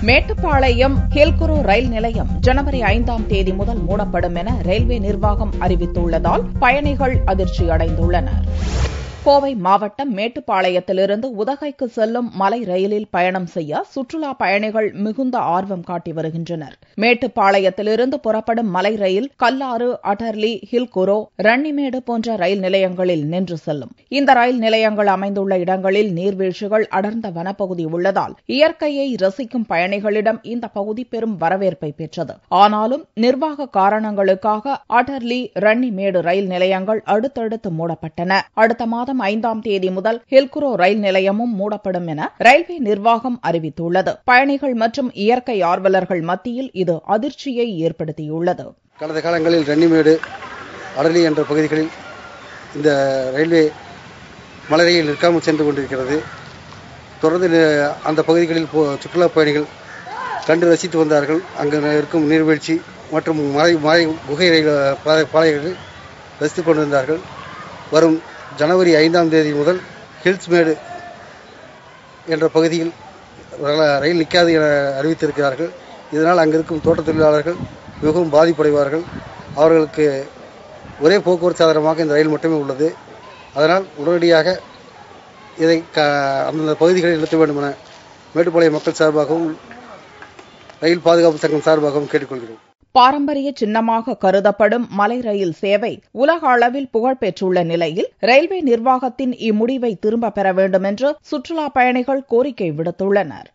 மேட்டுப்பாளையம் ஹில்குரு ரயில் நிலையம் ஜனவரி 5ஆம் தேதி முதல் மூடப்படும் என ரயில்வே நிர்வாகம் அறிவித்துள்ளதால் பயணிகள் அதிர்ச்சியடைந்துள்ளனர். கோவை மாவட்டம் மேட்டுப்பாளையத்திலிருந்து உதகைக்கு செல்லும் மலை ரயிலில் பயணம் செய்ய சுற்றுலா பயணிகள் மிகுந்த ஆர்வம் காட்டி வருகின்றனர். மேட்டுப்பாளையத்திலிருந்து புறப்படும் மலை ரயில் கல்லாறு, அடர்லி, ஹில்குரோ, ரன்னிமேடு போன்ற ரயில் நிலையங்களில் நின்று செல்லும். இந்த ரயில் நிலையங்கள் அமைந்துள்ள இடங்களில் நீர்வீழ்ச்சிகள், அடர்ந்த வனப்பகுதி உள்ளதால் இயற்கையை ரசிக்கும் பயணிகளிடம் இந்த பகுதி பெரும் வரவேற்பை பெற்றது. ஆனாலும் நிர்வாக காரணங்களுக்காக அடர்லி, ரன்னிமேடு ரயில் நிலையங்கள் அடுத்தடுத்து மூடப்பட்டன. அடுத்த மாதம் 5ஆம் தேதி முதல் ஹில்குரோ ரயில் நிலையமும் மூடப்படும் என ரயில்வே நிர்வாகம் அறிவித்துள்ளது. பயணிகள் மற்றும் இயற்கை ஆர்வலர்கள் மத்தியில் இது அதிர்ச்சியை ஏற்படுத்தியுள்ளது. கடந்த காலங்களில் ரன்னிமேடு, அடலி என்ற பகுதிகளில் இந்த ரயில்வே மலை ரயில் நிற்காமல் சென்று கொண்டிருக்கிறது. தொடர்ந்து அந்த பகுதிகளில் சுற்றுலா பயணிகள் கண்டு ரசித்து வந்தார்கள். அங்கு இருக்கும் நீர்வீழ்ச்சி மற்றும் மலை குகை ரயில் பாதைகளில் ரசித்துக் கொண்டிருந்தார்கள். வரும் ஜனவரி 5ஆம் தேதி முதல் ஹில்ஸ்மேடு என்ற பகுதியில் ரயில் நிற்காது என அறிவித்திருக்கிறார்கள். இதனால் அங்கிருக்கும் தோட்டத் தொழிலாளர்கள் மிகவும் பாதிப்படைவார்கள். அவர்களுக்கு ஒரே போக்குவரத்து சாதனமாக இந்த ரயில் மட்டுமே உள்ளது. அதனால் உடனடியாக இதை அந்தந்த பகுதிகளில் நிறுத்த வேண்டும் என மேட்டுப்பாளையம் மக்கள் சார்பாகவும் ரயில் பாதுகாப்பு சங்கம் சார்பாகவும் கேட்டுக்கொள்கிறோம். பாரம்பரிய சின்னமாக கருதப்படும் மலை ரயில் சேவை உலக அளவில் புகழ்பெற்றுள்ள நிலையில் ரயில்வே நிர்வாகத்தின் இம்முடிவை திரும்பப் பெற வேண்டும் என்று சுற்றுலா பயணிகள் கோரிக்கை விடுத்துள்ளனர்.